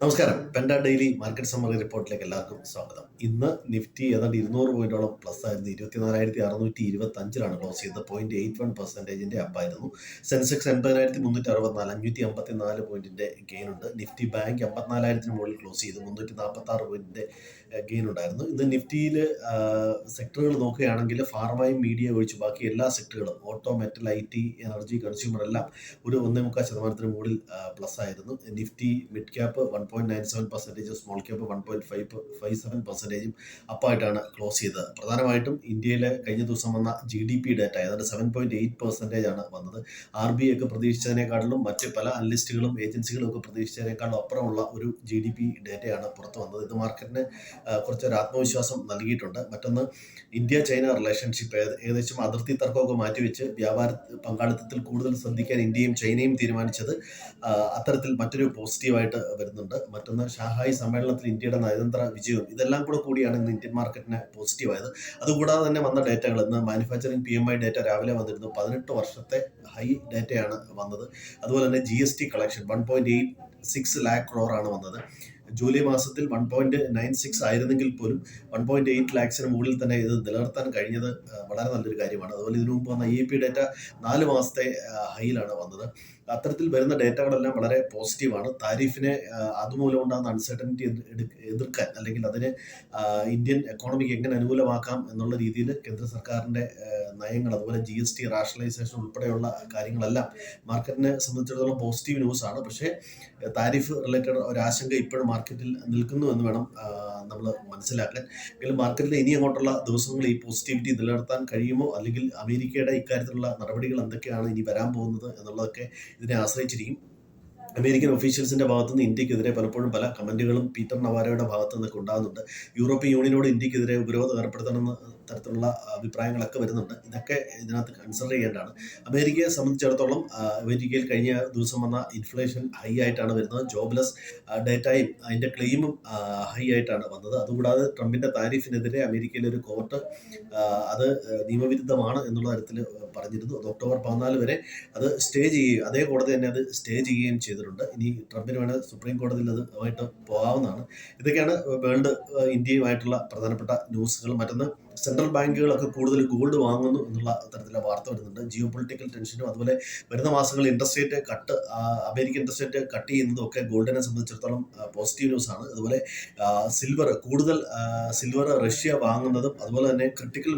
നമസ്കാരം. Penta daily market summary റിപ്പോർട്ടിലേക്ക് എല്ലാവർക്കും സ്വാഗതം. ഇന്ന് നിഫ്റ്റി ഏതാണ്ട് 200 പോയിന്റോളം പ്ലസ് ആയിരുന്നു. 24,625 ക്ലോസ് ചെയ്തത്. 0.81% അപ്പായിരുന്നു. സെൻസെക്സ് 80,364, 554 പോയിന്റിന്റെ ഗെയിൻ ഉണ്ട്. നിഫ്റ്റി ബാങ്ക് 54,000 മുകളിൽ ക്ലോസ് ചെയ്ത് 346 പോയിന്റിന്റെ ഗെയിൻ ഉണ്ടായിരുന്നു. ഇന്ന് നിഫ്റ്റിയിൽ സെക്ടറുകൾ നോക്കുകയാണെങ്കിൽ ഫാർമയും മീഡിയ ഒഴിച്ച് ബാക്കി എല്ലാ സെക്ടറുകളും auto, metal, IT, energy, consumer എല്ലാം ഒരു 1.25% മുകളിൽ പ്ലസ് ആയിരുന്നു. Nifty mid cap 1.97%, small cap 1.57% അപ്പായിട്ടാണ് ക്ലോസ് ചെയ്തത്. പ്രധാനമായിട്ടും ഇന്ത്യയിലെ കഴിഞ്ഞ ദിവസം വന്ന GDP ഡാറ്റ ഏതാണ്ട് 7.8% ആണ് വന്നത്. RBI ഒക്കെ പ്രതീക്ഷിച്ചതിനേക്കാളും മറ്റ് പല അനലിസ്റ്റുകളും ഏജൻസികളും ഒക്കെ പ്രതീക്ഷിച്ചതിനേക്കാളും അപ്പുറമുള്ള ഒരു GDP ഡാറ്റയാണ് പുറത്തു വന്നത്. ഇത് മാർക്കറ്റിന് കുറച്ചൊരു ആത്മവിശ്വാസം നൽകിയിട്ടുണ്ട്. മറ്റൊന്ന്, ഇന്ത്യ ചൈന റിലേഷൻഷിപ്പ് ഏകദേശം അതിർത്തി തർക്കമൊക്കെ മാറ്റിവെച്ച് വ്യാപാര പങ്കാളിത്തത്തിൽ കൂടുതൽ ശ്രദ്ധിക്കാൻ ഇന്ത്യയും ചൈനയും തീരുമാനിച്ചത് അത്തരത്തിൽ മറ്റൊരു പോസിറ്റീവായിട്ട് വരുന്നുണ്ട്. മറ്റൊന്ന്, ഷാങ്ഹായ് സമ്മേളനത്തിൽ ഇന്ത്യയുടെ നയതന്ത്ര വിജയവും ഇതെല്ലാം കൂടിയാണ് ഇന്ന് ഇന്ത്യൻ മാർക്കറ്റിന് പോസിറ്റീവായത്. അതുകൂടാതെ തന്നെ വന്ന ഡേറ്റകൾ, ഇന്ന് മാനുഫാക്ചറിംഗ് PMI ഡേറ്റ രാവിലെ വന്നിരുന്നു. 18 വർഷത്തെ ഹൈ ഡേറ്റയാണ് വന്നത്. അതുപോലെ തന്നെ GST കളക്ഷൻ 1.86 lakh crore ആണ് വന്നത്. ജൂലൈ മാസത്തിൽ 1.96 ആയിരുന്നെങ്കിൽ പോലും 1.8 lakhs മുകളിൽ തന്നെ ഇത് നിലനിർത്താൻ കഴിഞ്ഞത് വളരെ നല്ലൊരു കാര്യമാണ്. അതുപോലെ ഇതിനു മുമ്പ് വന്ന EIP ഡേറ്റ 4 മാസത്തെ ഹൈയിലാണ് വന്നത്. അത്തരത്തിൽ വരുന്ന ഡേറ്റകളെല്ലാം വളരെ പോസിറ്റീവാണ്. താരിഫിനെ അതുമൂലം ഉണ്ടാകുന്ന അൺസർട്ടനിറ്റി എതിർക്കാൻ, അല്ലെങ്കിൽ അതിനെ ഇന്ത്യൻ എക്കോണമിക്ക് എങ്ങനെ അനുകൂലമാക്കാം എന്നുള്ള രീതിയിൽ കേന്ദ്ര സർക്കാരിൻ്റെ നയങ്ങൾ, അതുപോലെ GST റാഷണലൈസേഷൻ ഉൾപ്പെടെയുള്ള കാര്യങ്ങളെല്ലാം മാർക്കറ്റിനെ സംബന്ധിച്ചിടത്തോളം പോസിറ്റീവ് ന്യൂസാണ്. പക്ഷേ താരിഫ് റിലേറ്റഡ് ഒരു ആശങ്ക ഇപ്പോഴും മാർക്കറ്റിൽ നിൽക്കുന്നു എന്ന് വേണം നമ്മൾ മനസ്സിലാക്കാൻ. എങ്കിലും മാർക്കറ്റിൽ ഇനി അങ്ങോട്ടുള്ള ദിവസങ്ങളിൽ ഈ പോസിറ്റിവിറ്റി നിലനിർത്താൻ കഴിയുമോ, അല്ലെങ്കിൽ അമേരിക്കയുടെ ഇക്കാര്യത്തിലുള്ള നടപടികൾ എന്തൊക്കെയാണ് ഇനി വരാൻ പോകുന്നത് എന്നുള്ളതൊക്കെ ഇതിനെ ആശ്രയിച്ചിരിക്കും. അമേരിക്കൻ ഒഫീഷ്യൽസിന്റെ ഭാഗത്തുനിന്ന് ഇന്ത്യക്കെതിരെ പലപ്പോഴും പല കമന്റുകളും പീറ്റർ നവാരോയുടെ ഭാഗത്തു നിന്നൊക്കെ ഉണ്ടാകുന്നുണ്ട്. യൂറോപ്യൻ യൂണിയനോട് ഇന്ത്യക്കെതിരെ ഉപരോധം ഏർപ്പെടുത്തണമെന്ന തരത്തിലുള്ള അഭിപ്രായങ്ങളൊക്കെ വരുന്നുണ്ട്. ഇതൊക്കെ ഇതിനകത്ത് കൺസിഡർ ചെയ്യേണ്ടതാണ്. അമേരിക്കയെ സംബന്ധിച്ചിടത്തോളം അമേരിക്കയിൽ കഴിഞ്ഞ ദിവസം വന്ന ഇൻഫ്ലേഷൻ ഹൈ ആയിട്ടാണ് വരുന്നത്. ജോബ്ലെസ് ഡേറ്റയും അതിൻ്റെ ക്ലെയിമും ഹൈ ആയിട്ടാണ് വന്നത്. അതുകൂടാതെ ട്രംപിൻ്റെ താരിഫിനെതിരെ അമേരിക്കയിലെ ഒരു കോർട്ട് അത് നിയമവിരുദ്ധമാണ് എന്നുള്ള തരത്തിൽ പറഞ്ഞിരുന്നു. അത് ഒക്ടോബർ 14 വരെ അത് സ്റ്റേ ചെയ്യുകയും അതേ കോടതി തന്നെ അത് സ്റ്റേ ചെയ്യുകയും ചെയ്തിട്ടുണ്ട്. ഇനി ട്രംപിന് വേണേൽ സുപ്രീം കോടതിയിൽ അതുമായിട്ട് പോകാവുന്നതാണ്. ഇതൊക്കെയാണ് വേൾഡ് ഇന്ത്യയുമായിട്ടുള്ള പ്രധാനപ്പെട്ട ന്യൂസുകൾ. മറ്റൊന്ന്, സെൻട്രൽ ബാങ്കുകളൊക്കെ കൂടുതൽ ഗോൾഡ് വാങ്ങുന്നു എന്നുള്ള തരത്തിലുള്ള വാർത്ത വരുന്നുണ്ട്. ജിയോ പൊളിറ്റിക്കൽ ടെൻഷനും അതുപോലെ വരുന്ന മാസങ്ങളിൽ interest rate cut, American interest rate cut ചെയ്യുന്നതും ഒക്കെ ഗോൾഡിനെ സംബന്ധിച്ചിടത്തോളം പോസിറ്റീവ് ന്യൂസാണ്. അതുപോലെ സിൽവർ റഷ്യ വാങ്ങുന്നതും അതുപോലെ തന്നെ ക്രിട്ടിക്കൽ